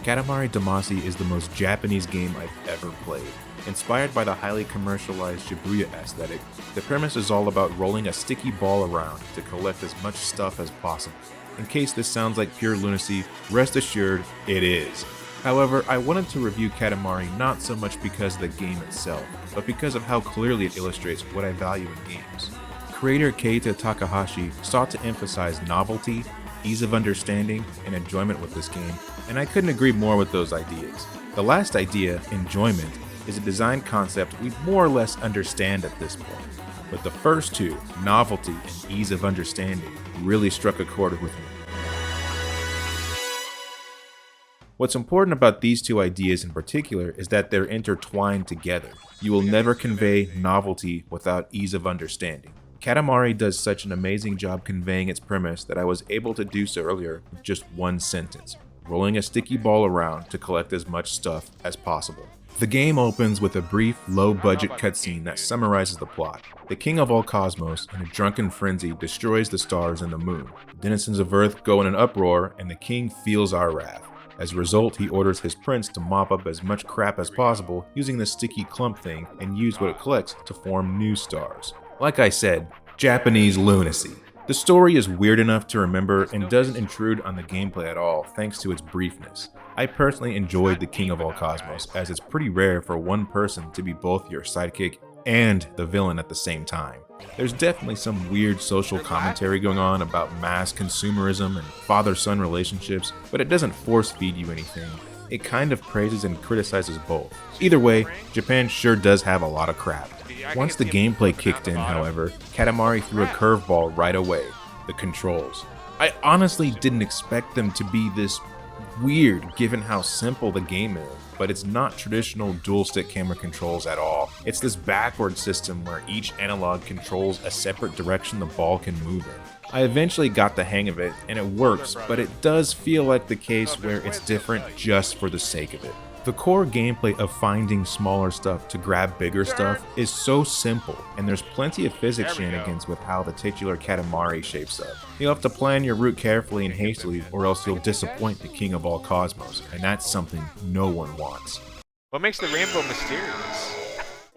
Katamari Damacy is the most Japanese game I've ever played. Inspired by the highly commercialized Shibuya aesthetic, the premise is all about rolling a sticky ball around to collect as much stuff as possible. In case this sounds like pure lunacy, rest assured, it is. However, I wanted to review Katamari not so much because of the game itself, but because of how clearly it illustrates what I value in games. Creator Keita Takahashi sought to emphasize novelty, ease of understanding, and enjoyment with this game, and I couldn't agree more with those ideas. The last idea, enjoyment, is a design concept we more or less understand at this point, but the first two, novelty and ease of understanding, really struck a chord with me. What's important about these two ideas in particular is that they're intertwined together. You will never convey novelty without ease of understanding. Katamari does such an amazing job conveying its premise that I was able to do so earlier with just one sentence: rolling a sticky ball around to collect as much stuff as possible. The game opens with a brief, low-budget cutscene that summarizes the plot. The king of all cosmos, in a drunken frenzy, destroys the stars and the moon. The denizens of Earth go in an uproar, and the king feels our wrath. As a result, he orders his prince to mop up as much crap as possible using the sticky clump thing and use what it collects to form new stars. Like I said, Japanese lunacy. The story is weird enough to remember and doesn't intrude on the gameplay at all thanks to its briefness. I personally enjoyed the King of All Cosmos, as it's pretty rare for one person to be both your sidekick and the villain at the same time. There's definitely some weird social commentary going on about mass consumerism and father-son relationships, but it doesn't force-feed you anything. It kind of praises and criticizes both. Either way, Japan sure does have a lot of crap. Once the gameplay kicked in, however, Katamari threw a curveball right away: the controls. I honestly didn't expect them to be this weird given how simple the game is, but it's not traditional dual-stick camera controls at all. It's this backward system where each analog controls a separate direction the ball can move in. I eventually got the hang of it, and it works, but it does feel like the case where it's different just for the sake of it. The core gameplay of finding smaller stuff to grab bigger stuff is so simple, and there's plenty of physics shenanigans with how the titular Katamari shapes up. You'll have to plan your route carefully and hastily, or else you'll disappoint the king of all cosmos, and that's something no one wants. What makes the rainbow mysterious?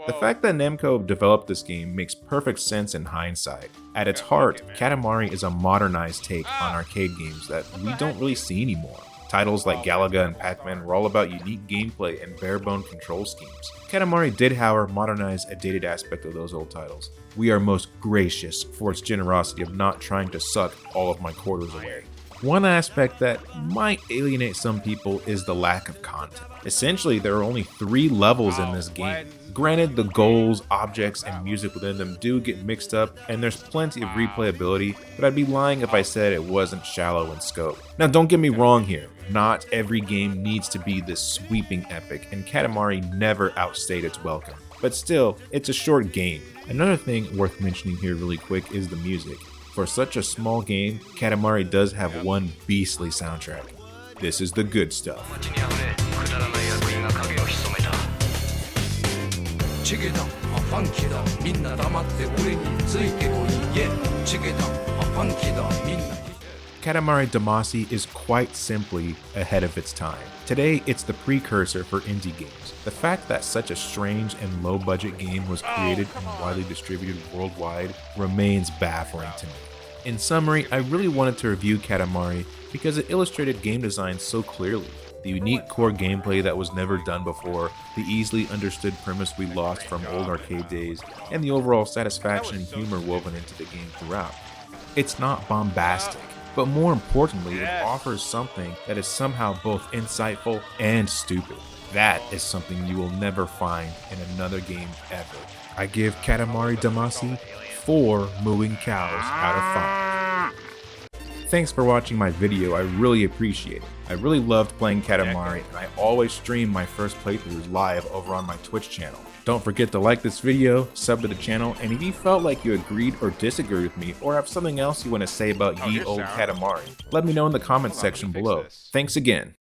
The fact that Namco developed this game makes perfect sense in hindsight. At its heart, Katamari is a modernized take on arcade games that we don't really see anymore. Titles like Galaga and Pac-Man were all about unique gameplay and bare-bone control schemes. Katamari did, however, modernize a dated aspect of those old titles. We are most gracious for its generosity of not trying to suck all of my quarters away. One aspect that might alienate some people is the lack of content. Essentially, there are only 3 levels in this game. Granted, the goals, objects, and music within them do get mixed up, and there's plenty of replayability, but I'd be lying if I said it wasn't shallow in scope. Now, don't get me wrong here. Not every game needs to be this sweeping epic, and Katamari never outstayed its welcome. But still, it's a short game. Another thing worth mentioning here really quick is the music. For such a small game, Katamari does have one beastly soundtrack. This is the good stuff. Katamari Damacy is quite simply ahead of its time. Today, it's the precursor for indie games. The fact that such a strange and low-budget game was created and widely distributed worldwide remains baffling to me. In summary, I really wanted to review Katamari because it illustrated game design so clearly. The unique core gameplay that was never done before, the easily understood premise we lost from old arcade days, and the overall satisfaction and humor woven into the game throughout. It's not bombastic, but more importantly, it offers something that is somehow both insightful and stupid. That is something you will never find in another game ever. I give Katamari Damacy 4 mooing cows out of 5. Thanks for watching my video, I really appreciate it. I really loved playing Katamari, and I always stream my first playthroughs live over on my Twitch channel. Don't forget to like this video, sub to the channel, and if you felt like you agreed or disagreed with me, or have something else you want to say about ye old Katamari, let me know in the comments section below. Thanks again.